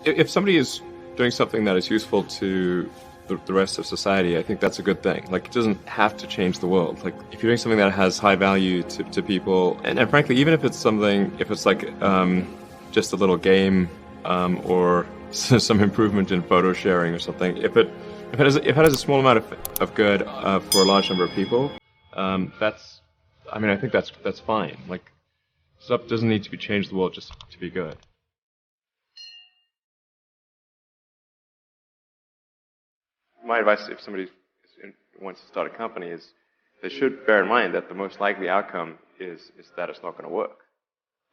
If somebody is doing something that is useful to the rest of society, I think that's a good thing. Like, it doesn't have to change the world. Like, if you're doing something that has high value to people, and frankly, even if it's something, if it's like just a little game or some improvement in photo sharing or something, if it has a small amount of good for a large number of people, I think that's fine. Like, stuff doesn't need to be changed the world just to be good. My advice, if somebody wants to start a company, is they should bear in mind that the most likely outcome is that it's not going to work,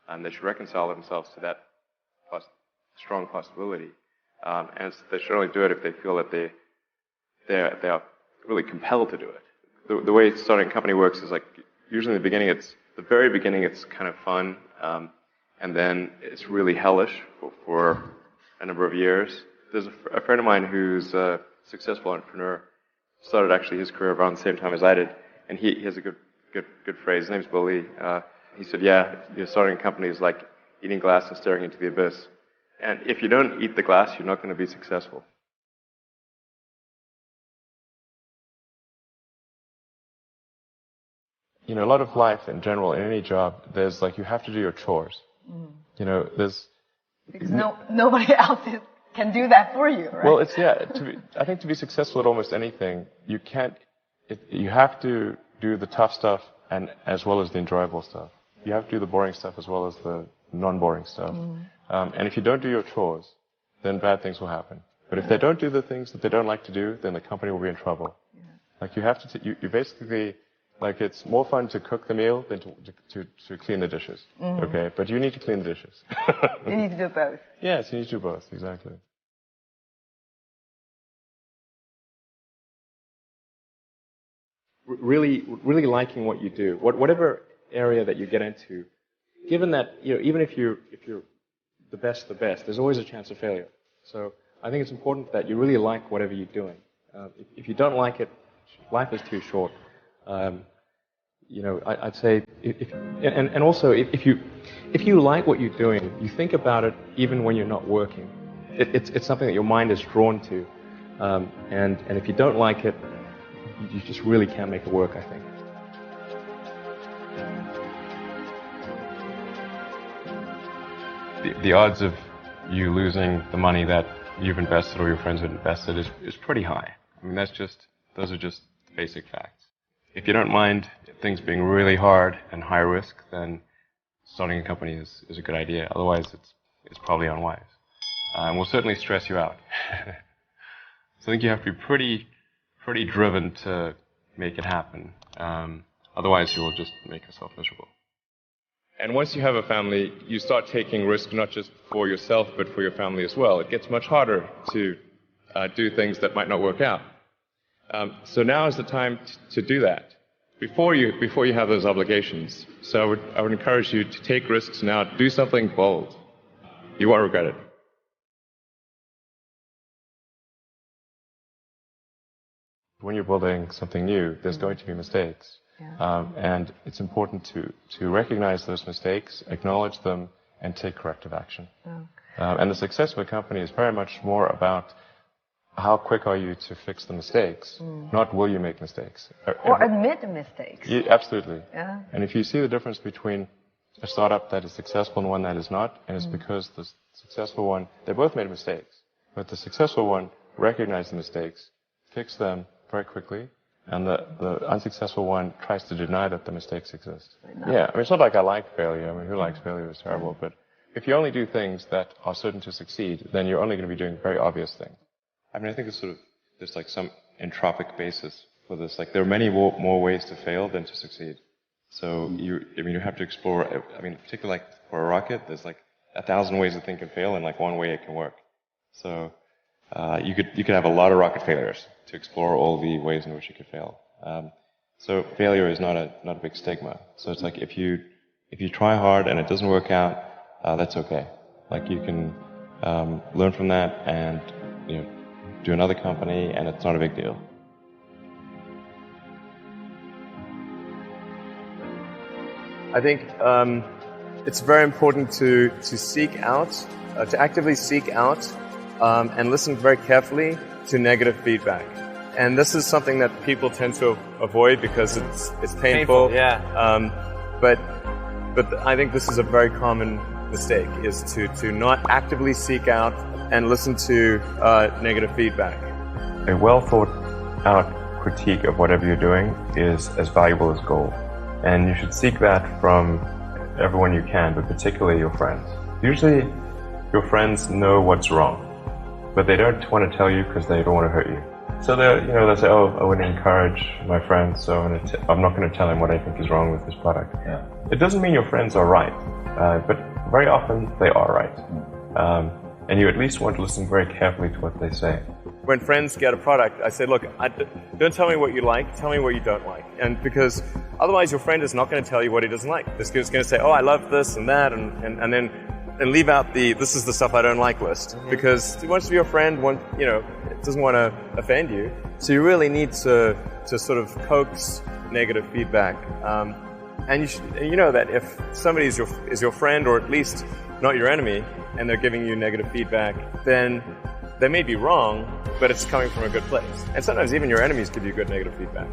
and they should reconcile themselves to that strong possibility. And they should only do it if they feel that they are really compelled to do it. The way starting a company works is like usually in the very beginning it's kind of fun, and then it's really hellish for a number of years. There's a friend of mine who's a successful entrepreneur, started actually his career around the same time as I did, and he has a good phrase. His name's Billy. He said, starting a company is like eating glass and staring into the abyss. And if you don't eat the glass, you're not going to be successful. A lot of life in general, in any job, there's like, you have to do your chores. Mm. Because nobody else can do that for you, right? Well, I think to be successful at almost anything, you have to do the tough stuff and as well as the enjoyable stuff. You have to do the boring stuff as well as the non-boring stuff. Mm. And if you don't do your chores, then bad things will happen. But if they don't do the things that they don't like to do, then the company will be in trouble. Yeah. Like, you have to, you basically, like, it's more fun to cook the meal than to clean the dishes. Mm-hmm. Okay? But you need to clean the dishes. You need to do both. Yes, you need to do both, exactly. Really liking what you do, whatever area that you get into, given that, even if you're the best, there's always a chance of failure. So I think it's important that you really like whatever you're doing. If you don't like it, life is too short. I'd say, and also if you like what you're doing, you think about it even when you're not working. It's something that your mind is drawn to, and if you don't like it, you just really can't make it work, I think. The odds of you losing the money that you've invested or your friends have invested is pretty high. I mean, those are just basic facts. If you don't mind things being really hard and high risk, then starting a company is a good idea. Otherwise, it's probably unwise. And will certainly stress you out. So I think you have to be pretty driven to make it happen. Otherwise, you will just make yourself miserable. And once you have a family, you start taking risks not just for yourself, but for your family as well. It gets much harder to do things that might not work out. So now is the time to do that before you have those obligations. So I would encourage you to take risks now. Do something bold. You won't regret it. When you're building something new, there's going to be mistakes. Yeah. And it's important to recognize those mistakes, acknowledge them, and take corrective action. Okay. And the success of a company is very much more about how quick are you to fix the mistakes, not will you make mistakes. Or admit mistakes. Absolutely. Yeah. And if you see the difference between a startup that is successful and one that is not, and it's because the successful one, they both made mistakes, but the successful one recognized the mistakes, fixed them very quickly, and the unsuccessful one tries to deny that the mistakes exist. Yeah, it's not like I like failure. Who likes failure? It's terrible. But if you only do things that are certain to succeed, then you're only going to be doing very obvious things. I think there's like some entropic basis for this. Like, there are many more ways to fail than to succeed. So you have to explore. Particularly like for a rocket, there's like 1,000 ways a thing can fail, and like one way it can work. So you could have a lot of rocket failures to explore all the ways in which you could fail. So failure is not a big stigma. So it's like if you try hard and it doesn't work out, that's okay. Like, you can learn from that and do another company, and it's not a big deal. I think it's very important to seek out to actively seek out and listen very carefully to negative feedback. And this is something that people tend to avoid because it's painful. But I think this is a very common mistake, is to not actively seek out and listen to negative feedback. A well thought out critique of whatever you're doing is as valuable as gold. And you should seek that from everyone you can, but particularly your friends. Usually your friends know what's wrong, but they don't want to tell you because they don't want to hurt you. So they'll say, oh, I would encourage my friend, so I'm not going to tell him what I think is wrong with this product. Yeah. It doesn't mean your friends are right, but very often they are right. And you at least want to listen very carefully to what they say. When friends get a product, I say, look, don't tell me what you like, tell me what you don't like. And because otherwise your friend is not going to tell you what he doesn't like. He's going to say, oh, I love this and that, and then leave out the this is the stuff I don't like list. Because he wants to be your friend, it doesn't want to offend you. So you really need to sort of coax negative feedback. And you know that if somebody is your friend, or at least not your enemy, and they're giving you negative feedback, then they may be wrong, but it's coming from a good place. And sometimes even your enemies give you good negative feedback.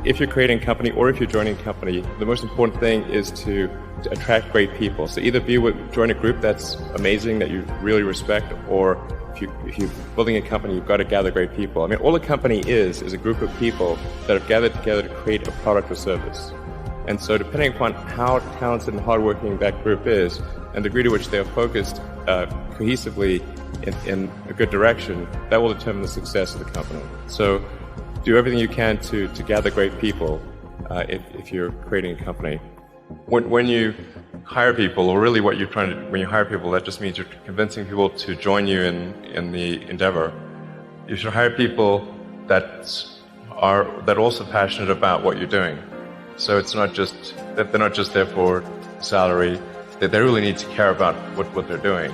If you're creating a company or if you're joining a company, the most important thing is to attract great people. So either join a group that's amazing, that you really respect, or if you're building a company, you've got to gather great people. I mean, all a company is a group of people that have gathered together to create a product or service. And so depending upon how talented and hardworking that group is, and the degree to which they are focused cohesively in a good direction, that will determine the success of the company. So do everything you can to gather great people if you're creating a company. When you hire people, or really what you're trying to, when you hire people, that just means you're convincing people to join you in the endeavor. You should hire people that are also passionate about what you're doing. So it's not just that they're not just there for salary, that they really need to care about what they're doing.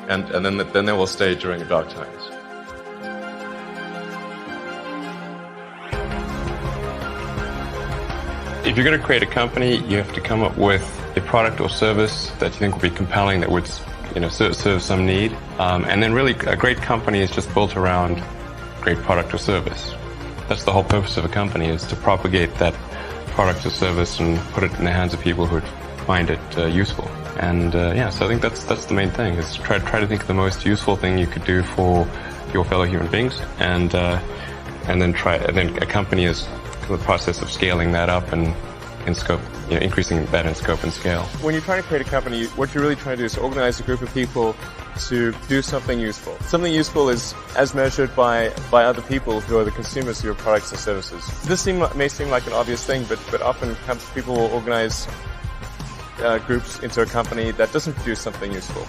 And then they will stay during the dark times. If you're going to create a company, you have to come up with a product or service that you think will be compelling, that would serve some need. And then really a great company is just built around great product or service. That's the whole purpose of a company, is to propagate that product or service and put it in the hands of people who would find it useful. And so I think that's the main thing, is try to think of the most useful thing you could do for your fellow human beings, and then a company is the process of scaling that up and in scope, increasing that in scope and scale. When you're trying to create a company, what you're really trying to do is organize a group of people to do something useful. Something useful is as measured by other people who are the consumers of your products and services. This may seem like an obvious thing, but often people will organize groups into a company that doesn't produce something useful.